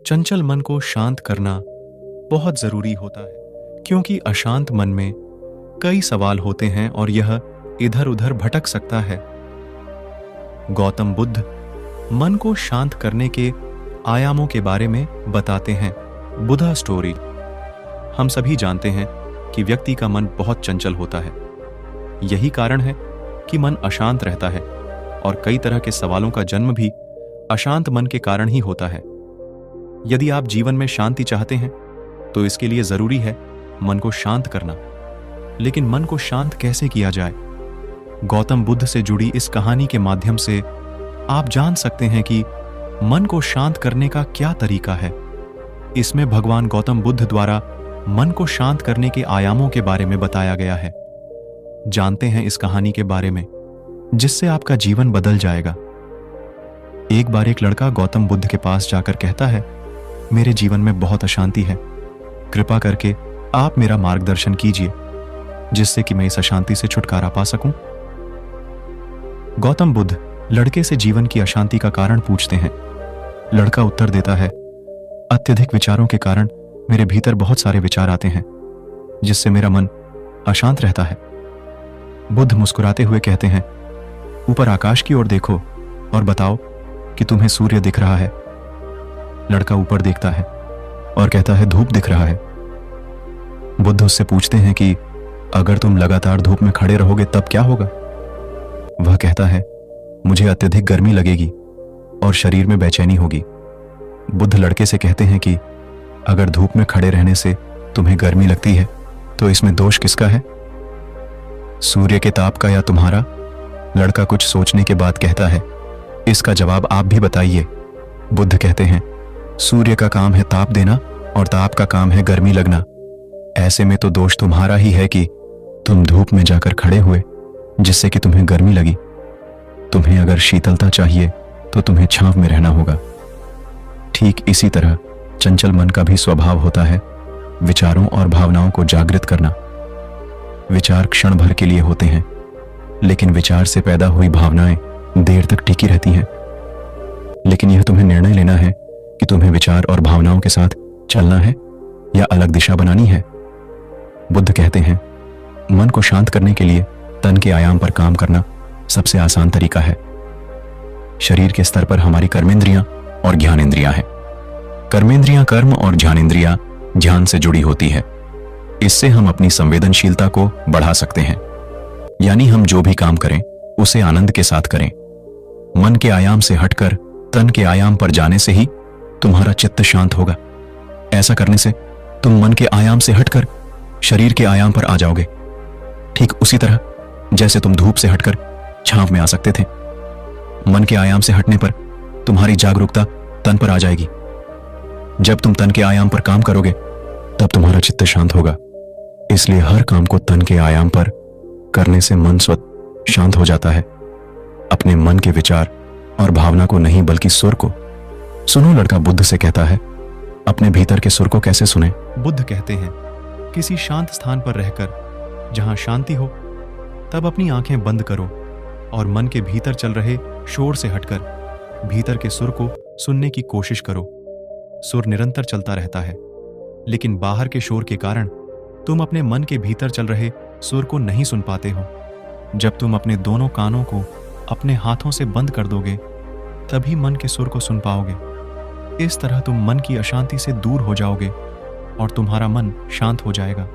चंचल मन को शांत करना बहुत जरूरी होता है, क्योंकि अशांत मन में कई सवाल होते हैं और यह इधर उधर भटक सकता है। गौतम बुद्ध मन को शांत करने के आयामों के बारे में बताते हैं। बुद्धा स्टोरी। हम सभी जानते हैं कि व्यक्ति का मन बहुत चंचल होता है। यही कारण है कि मन अशांत रहता है और कई तरह के सवालों का जन्म भी अशांत मन के कारण ही होता है। यदि आप जीवन में शांति चाहते हैं तो इसके लिए जरूरी है मन को शांत करना। लेकिन मन को शांत कैसे किया जाए? गौतम बुद्ध से जुड़ी इस कहानी के माध्यम से आप जान सकते हैं कि मन को शांत करने का क्या तरीका है। इसमें भगवान गौतम बुद्ध द्वारा मन को शांत करने के आयामों के बारे में बताया गया है। जानते हैं इस कहानी के बारे में, जिससे आपका जीवन बदल जाएगा। एक बार एक लड़का गौतम बुद्ध के पास जाकर कहता है, मेरे जीवन में बहुत अशांति है, कृपा करके आप मेरा मार्गदर्शन कीजिए जिससे कि मैं इस अशांति से छुटकारा पा सकूं। गौतम बुद्ध लड़के से जीवन की अशांति का कारण पूछते हैं। लड़का उत्तर देता है, अत्यधिक विचारों के कारण मेरे भीतर बहुत सारे विचार आते हैं जिससे मेरा मन अशांत रहता है। बुद्ध मुस्कुराते हुए कहते हैं, ऊपर आकाश की ओर देखो और बताओ कि तुम्हें सूर्य दिख रहा है। लड़का ऊपर देखता है और कहता है, धूप दिख रहा है। बुद्ध उससे पूछते हैं कि अगर तुम लगातार धूप में खड़े रहोगे तब क्या होगा? वह कहता है, मुझे अत्यधिक गर्मी लगेगी और शरीर में बेचैनी होगी। बुद्ध लड़के से कहते हैं कि अगर धूप में खड़े रहने से तुम्हें गर्मी लगती है तो इसमें दोष किसका है, सूर्य के ताप का या तुम्हारा? लड़का कुछ सोचने के बाद कहता है, इसका जवाब आप भी बताइए। बुद्ध कहते हैं, सूर्य का काम है ताप देना और ताप का काम है गर्मी लगना। ऐसे में तो दोष तुम्हारा ही है कि तुम धूप में जाकर खड़े हुए जिससे कि तुम्हें गर्मी लगी। तुम्हें अगर शीतलता चाहिए तो तुम्हें छांव में रहना होगा। ठीक इसी तरह चंचल मन का भी स्वभाव होता है विचारों और भावनाओं को जागृत करना। विचार क्षण भर के लिए होते हैं, लेकिन विचार से पैदा हुई भावनाएं देर तक टिकी रहती हैं। लेकिन यह तुम्हें निर्णय लेना है कि तुम्हें विचार और भावनाओं के साथ चलना है या अलग दिशा बनानी है। बुद्ध कहते हैं, मन को शांत करने के लिए तन के आयाम पर काम करना सबसे आसान तरीका है। शरीर के स्तर पर हमारी कर्मेंद्रियां और ज्ञानेंद्रियां हैं। कर्मेंद्रियां कर्म और ज्ञानेंद्रियां ध्यान से जुड़ी होती है। इससे हम अपनी संवेदनशीलता को बढ़ा सकते हैं, यानी हम जो भी काम करें उसे आनंद के साथ करें। मन के आयाम से हटकर तन के आयाम पर जाने से ही तुम्हारा चित्त शांत होगा। ऐसा करने से तुम मन के आयाम से हटकर शरीर के आयाम पर आ जाओगे, ठीक उसी तरह जैसे तुम धूप से हटकर छांव में आ सकते थे। मन के आयाम से हटने पर तुम्हारी जागरूकता तन पर आ जाएगी। जब तुम तन के आयाम पर काम करोगे तब तुम्हारा चित्त शांत होगा। इसलिए हर काम को तन के आयाम पर करने से मन स्वतः शांत हो जाता है। अपने मन के विचार और भावना को नहीं बल्कि सुर को सुनो। लड़का बुद्ध से कहता है, अपने भीतर के सुर को कैसे सुने? बुद्ध कहते हैं, किसी शांत स्थान पर रहकर जहां शांति हो तब अपनी आंखें बंद करो और मन के भीतर चल रहे शोर से हटकर भीतर के सुर को सुनने की कोशिश करो। सुर निरंतर चलता रहता है, लेकिन बाहर के शोर के कारण तुम अपने मन के भीतर चल रहे सुर को नहीं सुन पाते हो। जब तुम अपने दोनों कानों को अपने हाथों से बंद कर दोगे तभी मन के सुर को सुन पाओगे। इस तरह तुम मन की अशांति से दूर हो जाओगे और तुम्हारा मन शांत हो जाएगा।